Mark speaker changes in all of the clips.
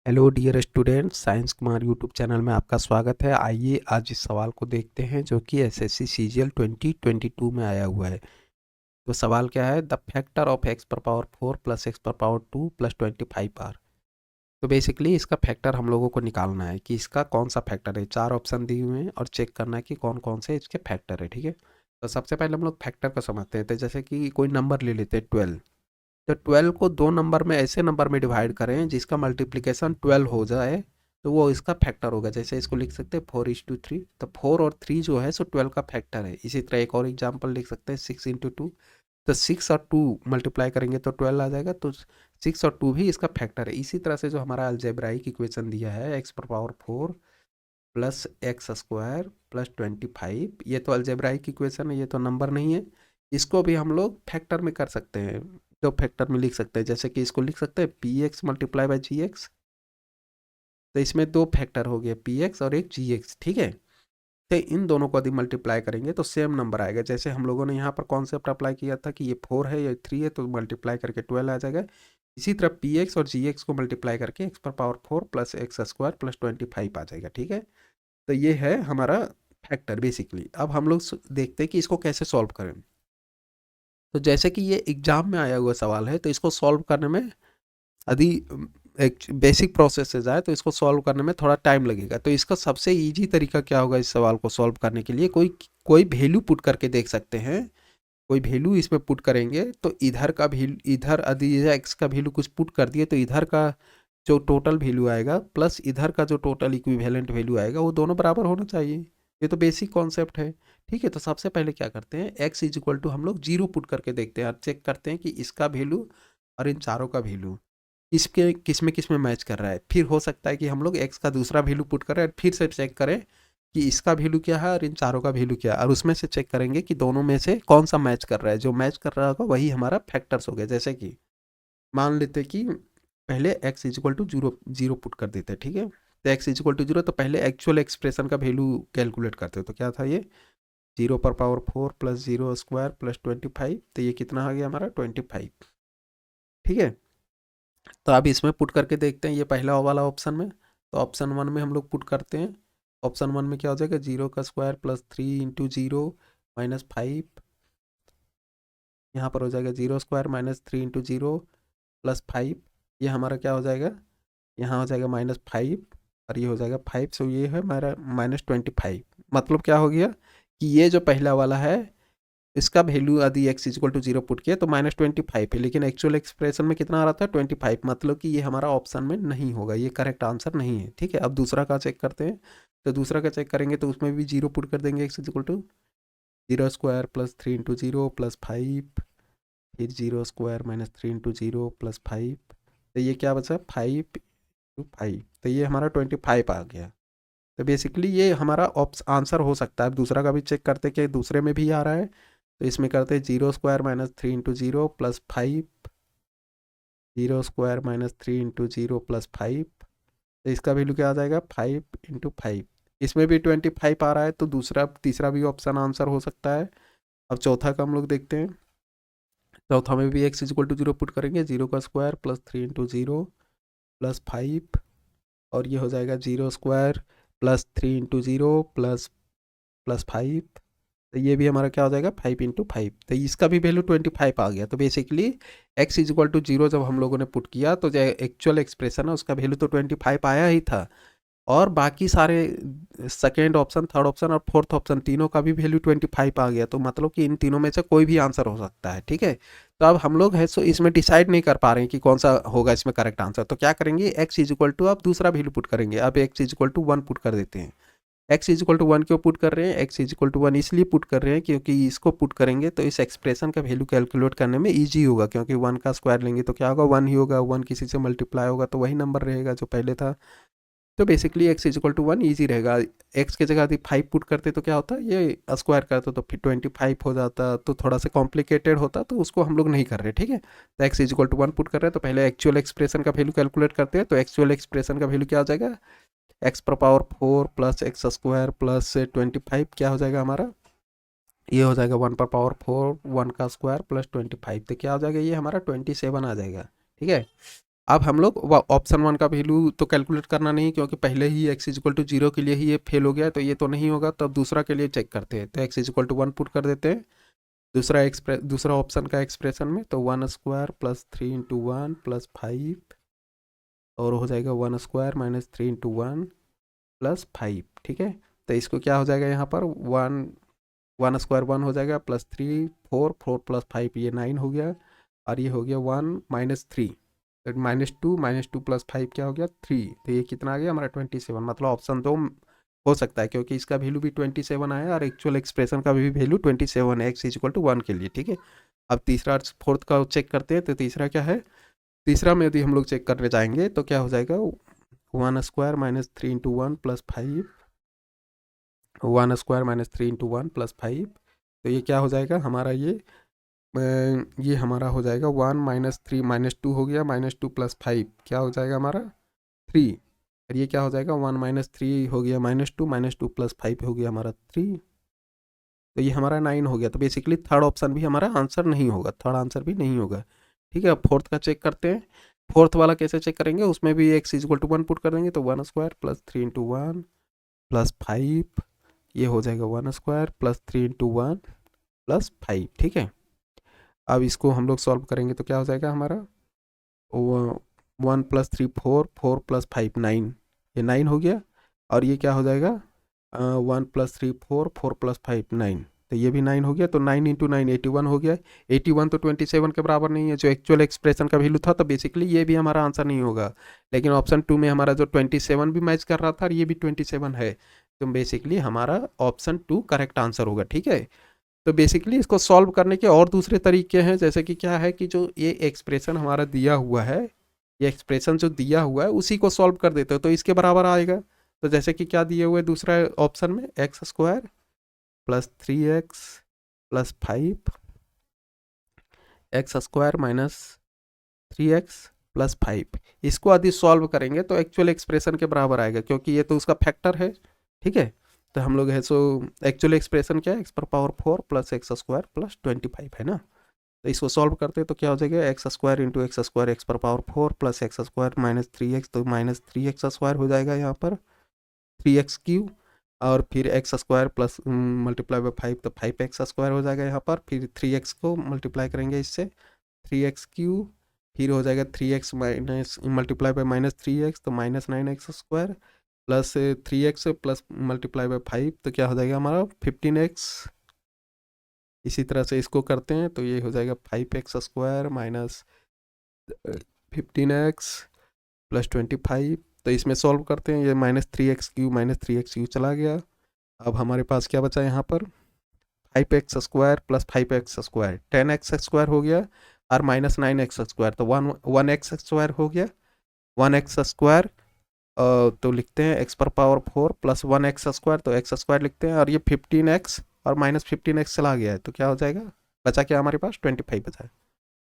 Speaker 1: Hello dear students, science Kumar YouTube channel में आपका स्वागत है। आइए आज इस सवाल को देखते हैं जो कि एसएससी सीजीएल 2022 में आया हुआ है। तो सवाल क्या है, द फैक्टर ऑफ एक्स पर पावर 4 प्लस एक्स पर पावर 2 प्लस 25 आर। तो बेसिकली इसका फैक्टर हम लोगों को निकालना है कि इसका कौन सा फैक्टर है। चार ऑप्शन दिए हुए हैं और चेक करना है कि कौन कौन से इसके फैक्टर है। ठीक है, तो सबसे पहले हम लोग फैक्टर को समझते हैं। तो जैसे कि कोई नंबर ले लेते हैं 12, तो 12 को दो नंबर में ऐसे नंबर में डिवाइड करें जिसका मल्टीप्लिकेशन 12 हो जाए, तो वो इसका फैक्टर होगा। जैसे इसको लिख सकते हैं 4:3। तो 4 और 3 जो है सो 12 का फैक्टर है। इसी तरह एक और एग्जांपल लिख सकते हैं 6 × 2। तो 6 और 2 मल्टीप्लाई करेंगे तो 12 आ जाएगा। तो 6 और 2 भी इसका फैक्टर है। इसी तरह से जो हमारा अलजेब्राइक इक्वेशन दिया है एक्स पर power 4 plus x square plus 25, ये तो अलजेब्राइक इक्वेशन है, ये तो नंबर नहीं है। इसको भी हम लोग फैक्टर में कर सकते हैं। दो फैक्टर में लिख सकते हैं, जैसे कि इसको लिख सकते हैं p x multiply by g x. तो इसमें दो फैक्टर हो गया, पी एक्स और एक जी एक्स। ठीक है, तो इन दोनों को यदि मल्टीप्लाई करेंगे तो सेम नंबर आएगा। जैसे हम लोगों ने यहाँ पर कॉन्सेप्ट अप्लाई किया था कि ये 4 है, ये 3 है, तो मल्टीप्लाई करके 12 आ जाएगा। इसी तरह पी एक्स और जी एक्स को मल्टीप्लाई करके एक्स पर power 4 plus x square plus 25 आ जाएगा। ठीक है, तो ये है हमारा फैक्टर बेसिकली। अब हम लोग देखते हैं कि इसको कैसे सॉल्व करें। तो जैसे कि ये एग्जाम में आया हुआ सवाल है, तो इसको सॉल्व करने में यदि एक बेसिक प्रोसेस से जाए तो इसको सॉल्व करने में थोड़ा टाइम लगेगा। तो इसका सबसे इजी तरीका क्या होगा इस सवाल को सॉल्व करने के लिए, कोई कोई वैल्यू पुट करके देख सकते हैं। कोई वैल्यू इसमें पुट करेंगे तो इधर का वैल्यू, इधर यदि एक्स का वैल्यू कुछ पुट कर दिए तो इधर का जो टोटल वैल्यू आएगा प्लस इधर का जो टोटल इक्विवेलेंट वैल्यू आएगा वो दोनों बराबर होना चाहिए। ये तो बेसिक कॉन्सेप्ट है। ठीक है, तो सबसे पहले क्या करते हैं, एक्स इज इक्वल टू हम लोग 0 पुट करके देखते हैं और चेक करते हैं कि इसका वैल्यू और इन चारों का वैल्यू इसके किस में मैच कर रहा है। फिर हो सकता है कि हम लोग एक्स का दूसरा वैल्यू पुट करें और फिर से चेक करें कि इसका वैल्यू क्या है और इन चारों का वैल्यू क्या है, और उसमें से चेक करेंगे कि दोनों में से कौन सा मैच कर रहा है। जो मैच कर रहा होगा वही हमारा फैक्टर्स हो गया। जैसे कि मान लेते कि पहले x is equal to zero zero put कर देते हैं। ठीक है, तो x is equal to zero, तो पहले एक्चुअल एक्सप्रेशन का वैल्यू कैलकुलेट करते हो। तो क्या था ये 0 पर पावर 4 प्लस 0 स्क्वायर प्लस 25। तो ये कितना आ गया हमारा 25। ठीक है, तो अब इसमें पुट करके देखते हैं ये पहला वाला ऑप्शन में। तो ऑप्शन 1 में हम लोग पुट करते हैं। ऑप्शन 1 में क्या हो जाएगा, 0 का स्क्वायर प्लस 3 × 0 -5। यहाँ पर हो जाएगा 0 स्क्वायर माइनस 3 × 0 प्लस 5। ये हमारा क्या हो जाएगा, यहाँ हो जाएगा -5 और ये हो जाएगा 5। सो ये है हमारा -25। मतलब क्या हो गया कि ये जो पहला वाला है इसका वैल्यू यदि x is equal to 0 put किया तो -25 है, लेकिन एक्चुअल एक्सप्रेशन में कितना आ रहा था 25। मतलब कि ये हमारा ऑप्शन में नहीं होगा, ये करेक्ट आंसर नहीं है। ठीक है, अब दूसरा का चेक करते हैं। तो दूसरा का चेक करेंगे तो उसमें भी 0 पुट कर देंगे, x is equal to 0 square plus 3 × 0 plus 5, फिर 0 स्क्वायर माइनस 3 × 0 प्लस 5। तो ये क्या बचा 5 × 5, तो ये हमारा 25 आ गया। तो बेसिकली ये हमारा आंसर हो सकता है। अब दूसरा का भी चेक करते कि दूसरे में भी आ रहा है। तो इसमें करते हैं 0 square minus 3 × 0 plus 5, 0 square minus 3 × 0 plus 5। तो इसका वैल्यू क्या आ जाएगा 5 × 5। इसमें भी 25 आ रहा है, तो दूसरा तीसरा भी ऑप्शन आंसर हो सकता है। अब चौथा का हम लोग देखते हैं। चौथा में भी x is equal to 0 put करेंगे, 0 का स्क्वायर प्लस 3 × 0 प्लस 5, और ये हो जाएगा 0 स्क्वायर प्लस 3 × 0 प्लस प्लस 5। तो ये भी हमारा क्या हो जाएगा 5 × 5। तो इसका भी वैल्यू 25 आ गया। तो basically x is equal to 0 जब हम लोगों ने पुट किया तो जो एक्चुअल एक्सप्रेशन है उसका वैल्यू तो 25 आया ही था, और बाकी सारे सेकेंड ऑप्शन, थर्ड ऑप्शन और फोर्थ ऑप्शन तीनों का भी वैल्यू 25 आ गया। तो मतलब कि इन तीनों में से कोई भी आंसर हो सकता है। ठीक है, तो अब हम लोग है सो इसमें डिसाइड नहीं कर पा रहे हैं कि कौन सा होगा इसमें करेक्ट आंसर। तो क्या करेंगे, एक्स इज इक्वल टू अब दूसरा वैल्यू पुट करेंगे। अब x is equal to 1 put कर देते हैं। एक्स इज इक्वल टू 1 क्यों पुट कर रहे हैं, एक्स इज इक्वल टू 1 इसलिए पुट कर रहे हैं क्योंकि इसको पुट करेंगे तो इस एक्सप्रेशन का वैल्यू कैलकुलेट करने में ईजी होगा। क्योंकि 1 का स्क्वायर लेंगे तो क्या होगा 1 ही होगा, 1 किसी से मल्टीप्लाई होगा तो वही नंबर रहेगा जो पहले था। तो basically x is equal to 1 easy रहेगा। एक्स की जगह यदि 5 पुट करते तो क्या होता, ये स्क्वायर करते तो फिर 25 हो जाता, तो थोड़ा सा कॉम्प्लिकेटेड होता, तो उसको हम लोग नहीं कर रहे। ठीक है, तो x is equal to 1 put कर रहे हैं तो पहले एक्चुअल एक्सप्रेशन का वैल्यू कैलकुलेट करते हैं। तो एक्चुअल एक्सप्रेशन का वैल्यू क्या हो जाएगा, एक्स पर power 4 plus x square plus 25 क्या हो जाएगा हमारा, ये हो जाएगा 1 पर पावर 4 1 का स्क्वायर प्लस 25। तो क्या हो जाएगा, ये हमारा 27 आ जाएगा। ठीक है, अब हम लोग ऑप्शन 1 का वैल्यू तो कैलकुलेट करना नहीं, क्योंकि पहले ही x इज इक्वल टू 0 के लिए ही ये फेल हो गया, तो ये तो नहीं होगा। तो अब दूसरा के लिए चेक करते हैं, तो x is equal to 1 put कर देते हैं दूसरा ऑप्शन का एक्सप्रेशन में। तो 1 स्क्वायर प्लस 3 इंटू 1 प्लस 5, और हो जाएगा 1 स्क्वायर माइनस 3 इंटू 1 प्लस 5। ठीक है, तो इसको क्या हो जाएगा यहाँ पर 1 स्क्वायर 1 हो जाएगा, प्लस 3 4 4 प्लस 5 ये 9 हो गया, और ये हो गया 1 माइनस 3, तो -2 प्लस 5 क्या हो गया 3, तो ये कितना आ गया हमारा 27। मतलब ऑप्शन 2 हो सकता है, क्योंकि इसका वैल्यू भी 27 आया और एक्चुअल एक्सप्रेशन का भी वैल्यू 27 है x इज इक्वल टू 1 के लिए। ठीक है, अब तीसरा फोर्थ का चेक करते हैं। तो तीसरा क्या है, तीसरा में यदि हम लोग चेक करने जाएंगे तो क्या हो जाएगा 1 square minus 3 into 1 plus 5, 1 square minus 3 into 1 plus 5, तो ये क्या हो जाएगा हमारा, ये हमारा हो जाएगा 1 माइनस 3 माइनस 2 हो गया, -2 प्लस 5 क्या हो जाएगा हमारा 3, और ये क्या हो जाएगा 1 माइनस 3 हो गया -2 प्लस 5 हो गया हमारा 3, तो ये हमारा 9 हो गया। तो बेसिकली थर्ड ऑप्शन भी हमारा आंसर नहीं होगा, थर्ड आंसर भी नहीं होगा। ठीक है, अब फोर्थ का चेक करते हैं। फोर्थ वाला कैसे चेक करेंगे, उसमें भी x is equal to 1 put कर देंगे, तो 1 स्क्वायर प्लस 3 इंटू 1 प्लस 5, ये हो जाएगा 1 स्क्वायर प्लस 3 इंटू 1 प्लस 5। ठीक है, अब इसको हम लोग सॉल्व करेंगे तो क्या हो जाएगा हमारा 1 प्लस 3 4 4 प्लस 5 9, ये 9 हो गया, और ये क्या हो जाएगा 1 प्लस 3 4 4 प्लस 5 9, तो ये भी 9 हो गया, तो 9 इंटू 9 81 हो गया। 81 तो 27 के बराबर नहीं है, जो एक्चुअल एक्सप्रेशन का वैल्यू था, तो बेसिकली ये भी हमारा आंसर नहीं होगा। लेकिन ऑप्शन 2 में हमारा जो 27 भी मैच कर रहा था और ये भी 27 है, तो बेसिकली हमारा ऑप्शन 2 करेक्ट आंसर होगा। ठीक है, तो बेसिकली इसको सॉल्व करने के और दूसरे तरीके हैं, जैसे कि क्या है कि जो ये एक्सप्रेशन हमारा दिया हुआ है, ये एक्सप्रेशन जो दिया हुआ है उसी को सॉल्व कर देते हो तो इसके बराबर आएगा। तो जैसे कि क्या दिए हुए दूसरा ऑप्शन में x square plus 3x plus 5, x square minus 3x plus 5, इसको यदि सॉल्व करेंगे तो एक्चुअल एक्सप्रेशन के बराबर आएगा, क्योंकि ये तो उसका फैक्टर है। ठीक है, तो हम लोग है सो एक्चुअल एक्सप्रेशन क्या है x पर power 4 plus x square plus 25 है ना। तो इसको सॉल्व करते हैं तो क्या हो जाएगा x square into x square x पर power 4 plus x square minus 3x, तो माइनस 3x स्क्वायर हो जाएगा यहाँ पर 3x क्यू, और फिर x square plus multiply by 5, तो 5x स्क्वायर हो जाएगा यहाँ पर, फिर 3x को मल्टीप्लाई करेंगे इससे 3x क्यू, फिर हो जाएगा 3x minus multiply by minus 3x, तो minus 9x square plus 3x plus multiply by 5, तो क्या हो जाएगा हमारा 15x। इसी तरह से इसको करते हैं तो ये हो जाएगा 5x square minus 15x plus 25, तो इसमें सॉल्व करते हैं, ये -3x क्यू चला गया। अब हमारे पास क्या बचा यहाँ पर 5x square plus 5x square 10x square हो गया, और माइनस 9x स्क्वायर, तो 1x स्क्वायर हो गया 1x स्क्वायर, तो लिखते हैं x पर पावर 4 प्लस 1x स्क्वायर, तो x स्क्वायर लिखते हैं, और ये 15x और माइनस 15x चला गया है, तो क्या हो जाएगा बचा क्या हमारे पास 25 बचा है,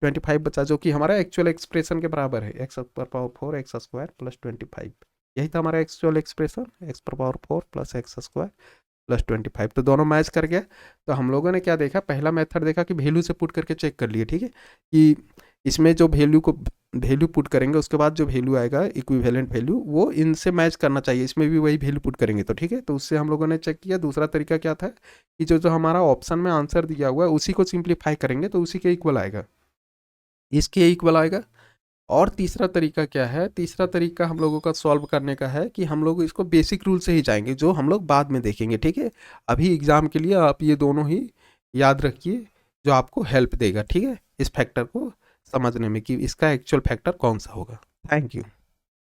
Speaker 1: 25 बचा, जो कि हमारा एक्चुअल एक्सप्रेशन के बराबर है x पर पावर 4 एक्स स्क्वायर प्लस 25। यही था हमारा एक्चुअल एक्सप्रेशन x पर power 4 plus x square plus 25, तो दोनों मैच कर गया। तो हम लोगों ने क्या देखा, पहला मेथड देखा कि वैल्यू से पुट करके चेक कर लिए। ठीक है, कि इसमें जो वैल्यू पुट करेंगे उसके बाद जो वैल्यू आएगा इक्विवेलेंट वैल्यू वो इनसे मैच करना चाहिए, इसमें भी वही वैल्यू पुट करेंगे तो ठीक है, तो उससे हम लोगों ने चेक किया। दूसरा तरीका क्या था कि जो जो हमारा ऑप्शन में आंसर दिया हुआ है उसी को सिंप्लीफाई करेंगे तो उसी के इक्वल आएगा, इसके इक्वल आएगा। और तीसरा तरीका क्या है, तीसरा तरीका हम लोगों का सॉल्व करने का है कि हम लोग इसको बेसिक रूल से ही जाएंगे, जो हम लोग बाद में देखेंगे। ठीक है, अभी एग्जाम के लिए आप ये दोनों ही याद रखिए, जो आपको हेल्प देगा। ठीक है, इस फैक्टर को समझने में कि इसका एक्चुअल फैक्टर कौन सा होगा। Thank you.